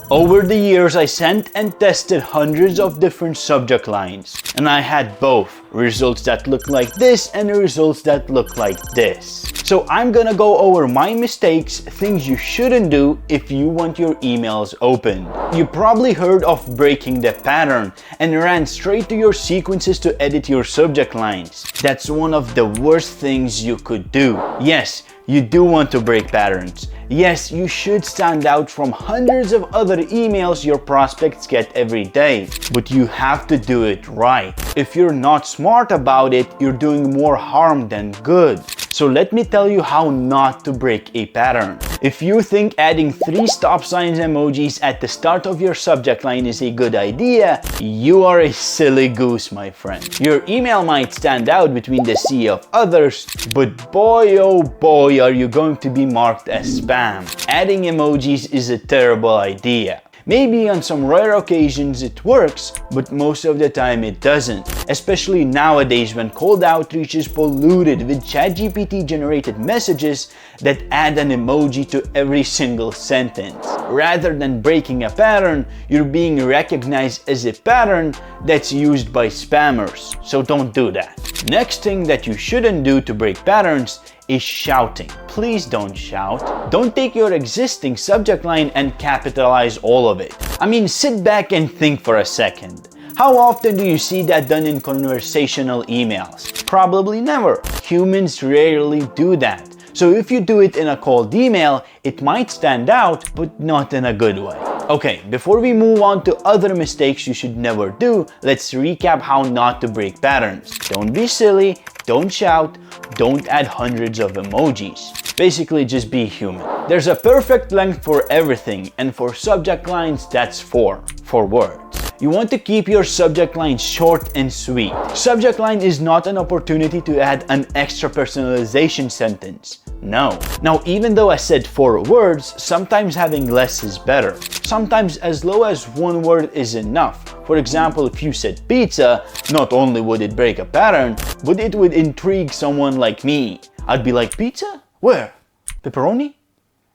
Over the years, I sent and tested hundreds of different subject lines, and I had both results that look like this and results that look like this. So I'm gonna go over my mistakes, things you shouldn't do if you want your emails opened. You probably heard of breaking the pattern and ran straight to your sequences to edit your subject lines. That's one of the worst things you could do. Yes, you do want to break patterns. Yes, you should stand out from hundreds of other emails your prospects get every day, but you have to do it right. If you're not smart about it, you're doing more harm than good. So let me tell you how not to break a pattern. If you think adding 3 stop signs emojis at the start of your subject line is a good idea, you are a silly goose, my friend. Your email might stand out between the sea of others, but boy oh boy are you going to be marked as spam. Adding emojis is a terrible idea. Maybe on some rare occasions it works, but most of the time it doesn't. Especially nowadays when cold outreach is polluted with ChatGPT generated messages that add an emoji to every single sentence. Rather than breaking a pattern, you're being recognized as a pattern that's used by spammers. So don't do that. Next thing that you shouldn't do to break patterns is shouting. Please don't shout. Don't take your existing subject line and capitalize all of it. I mean, sit back and think for a second. How often do you see that done in conversational emails? Probably never. Humans rarely do that. So if you do it in a cold email, it might stand out, but not in a good way. Okay, before we move on to other mistakes you should never do, let's recap how not to break patterns. Don't be silly, don't shout, don't add hundreds of emojis. Basically, just be human. There's a perfect length for everything, and for subject lines, that's 4 words. You want to keep your subject line short and sweet. Subject line is not an opportunity to add an extra personalization sentence. No. Now, even though I said 4 words, sometimes having less is better. Sometimes as low as 1 word is enough. For example, if you said pizza, not only would it break a pattern, but it would intrigue someone like me. I'd be like, pizza? Where? Pepperoni?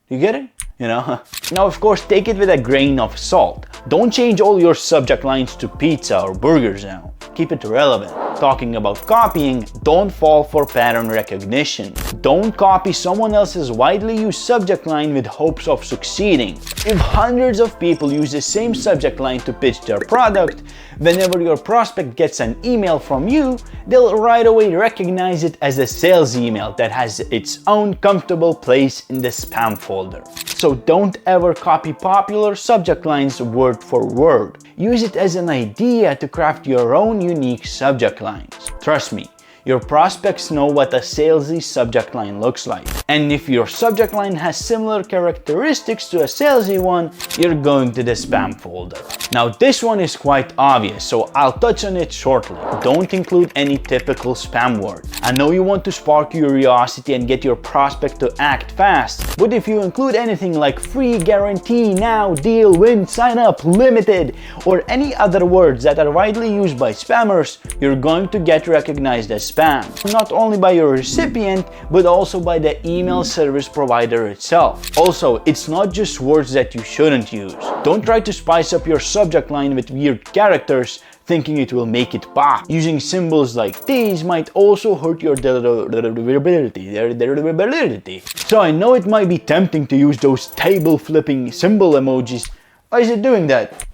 You get it? You know? Now, of course, take it with a grain of salt. Don't change all your subject lines to pizza or burgers now. Keep it relevant. Talking about copying, don't fall for pattern recognition. Don't copy someone else's widely used subject line with hopes of succeeding. If hundreds of people use the same subject line to pitch their product, whenever your prospect gets an email from you, they'll right away recognize it as a sales email that has its own comfortable place in the spam folder. So don't ever copy popular subject lines word for word. Use it as an idea to craft your own unique subject lines. Trust me, your prospects know what a salesy subject line looks like. And if your subject line has similar characteristics to a salesy one, you're going to the spam folder. Now this one is quite obvious, so I'll touch on it shortly. Don't include any typical spam word. I know you want to spark curiosity and get your prospect to act fast, but if you include anything like free, guarantee, now, deal, win, sign up, limited, or any other words that are widely used by spammers, you're going to get recognized as spam. Not only by your recipient, but also by the email service provider itself. Also, it's not just words that you shouldn't use. Don't try to spice up your subject line with weird characters, thinking it will make it pop. Using symbols like these might also hurt your deliverability. So I know it might be tempting to use those table flipping symbol emojis. Why is it doing that?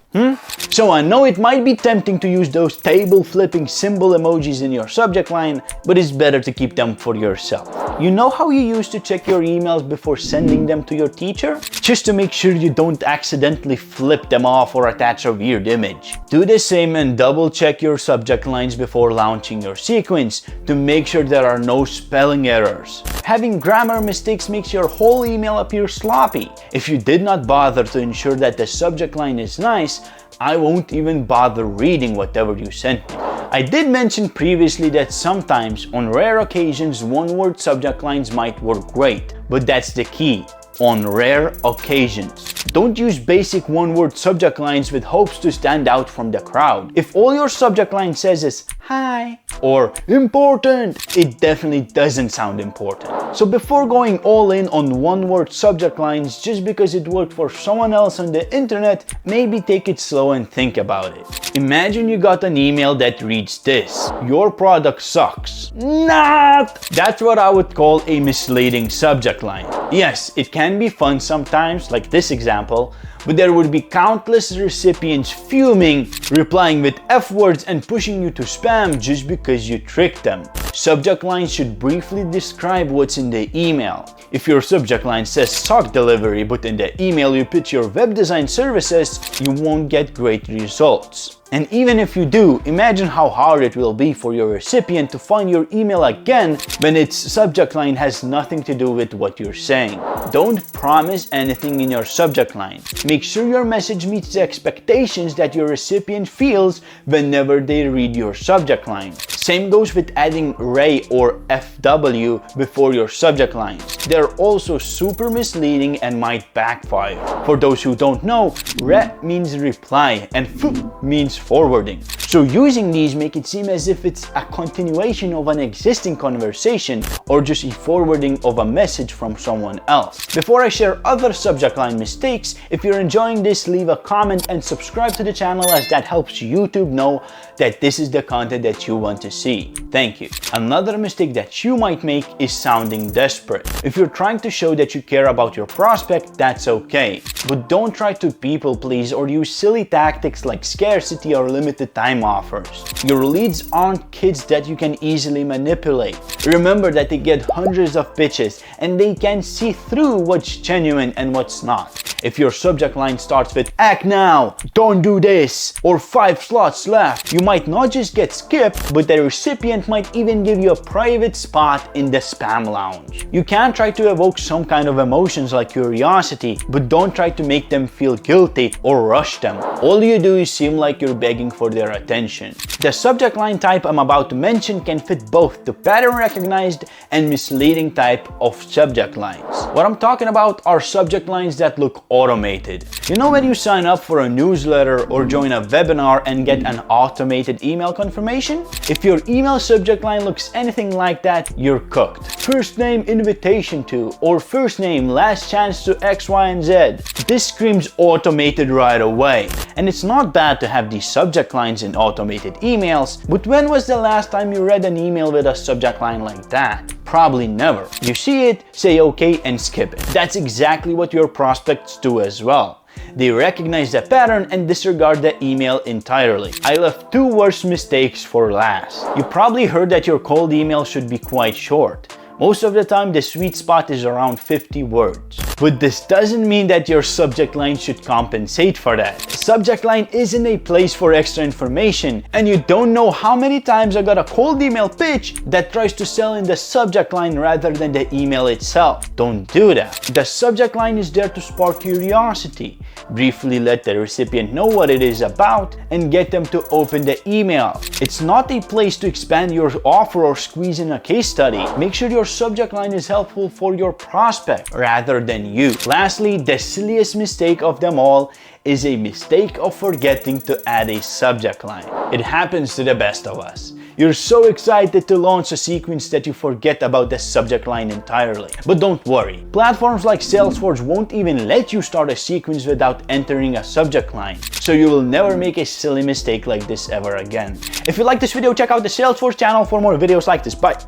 So I know it might be tempting to use those table flipping symbol emojis in your subject line, but it's better to keep them for yourself. You know how you used to check your emails before sending them to your teacher? Just to make sure you don't accidentally flip them off or attach a weird image. Do the same and double check your subject lines before launching your sequence to make sure there are no spelling errors. Having grammar mistakes makes your whole email appear sloppy. If you did not bother to ensure that the subject line is nice, I won't even bother reading whatever you sent me. I did mention previously that sometimes, on rare occasions, one-word subject lines might work great, but that's the key. on rare occasions. Don't use basic one-word subject lines with hopes to stand out from the crowd. If all your subject line says is "Hi" or "Important," it definitely doesn't sound important. So before going all in on one-word subject lines just because it worked for someone else on the internet, maybe take it slow and think about it. Imagine you got an email that reads this: "Your product sucks." Not! That's what I would call a misleading subject line. Yes, it can be fun sometimes, like this example, but there would be countless recipients fuming, replying with F words and pushing you to spam just because you tricked them. Subject lines should briefly describe what's in the email. If your subject line says "sock delivery," but in the email you pitch your web design services, you won't get great results. And even if you do, imagine how hard it will be for your recipient to find your email again when its subject line has nothing to do with what you're saying. Don't promise anything in your subject line. Make sure your message meets the expectations that your recipient feels whenever they read your subject line. Same goes with adding RE or FW before your subject lines. They're also super misleading and might backfire. For those who don't know, RE means reply and FW means forwarding. So using these make it seem as if it's a continuation of an existing conversation or just a forwarding of a message from someone else. Before I share other subject line mistakes, if you're enjoying this, leave a comment and subscribe to the channel, as that helps YouTube know that this is the content that you want to see. Thank you. Another mistake that you might make is sounding desperate. If you're trying to show that you care about your prospect, that's okay. But don't try to people please or use silly tactics like scarcity or limited time offers. Your leads aren't kids that you can easily manipulate. Remember that they get hundreds of pitches and they can see through what's genuine and what's not. If your subject line starts with "act now," "don't do this," or "5 slots left," you might not just get skipped, but the recipient might even give you a private spot in the spam lounge. You can try to evoke some kind of emotions like curiosity, but don't try to make them feel guilty or rush them. All you do is seem like you're begging for their attention. The subject line type I'm about to mention can fit both the pattern recognized and misleading type of subject lines. What I'm talking about are subject lines that look automated. You know when you sign up for a newsletter or join a webinar and get an automated email confirmation? If your email subject line looks anything like that, you're cooked. First name invitation to, or first name last chance to X, Y, and Z. This screams automated right away. And it's not bad to have these subject lines in automated emails, but when was the last time you read an email with a subject line like that? Probably never. You see it, say okay, and skip it. That's exactly what your prospects do as well. They recognize the pattern and disregard the email entirely. I left 2 worst mistakes for last. You probably heard that your cold email should be quite short. Most of the time, the sweet spot is around 50 words. But this doesn't mean that your subject line should compensate for that. The subject line isn't a place for extra information, and you don't know how many times I got a cold email pitch that tries to sell in the subject line rather than the email itself. Don't do that. The subject line is there to spark curiosity, briefly let the recipient know what it is about, and get them to open the email. It's not a place to expand your offer or squeeze in a case study. Make sure your subject line is helpful for your prospect rather than you. Lastly, the silliest mistake of them all is a mistake of forgetting to add a subject line. It happens to the best of us. You're so excited to launch a sequence that you forget about the subject line entirely. But don't worry, platforms like Salesforce won't even let you start a sequence without entering a subject line, so you will never make a silly mistake like this ever again. If you like this video, check out the Salesforce channel for more videos like this. Bye!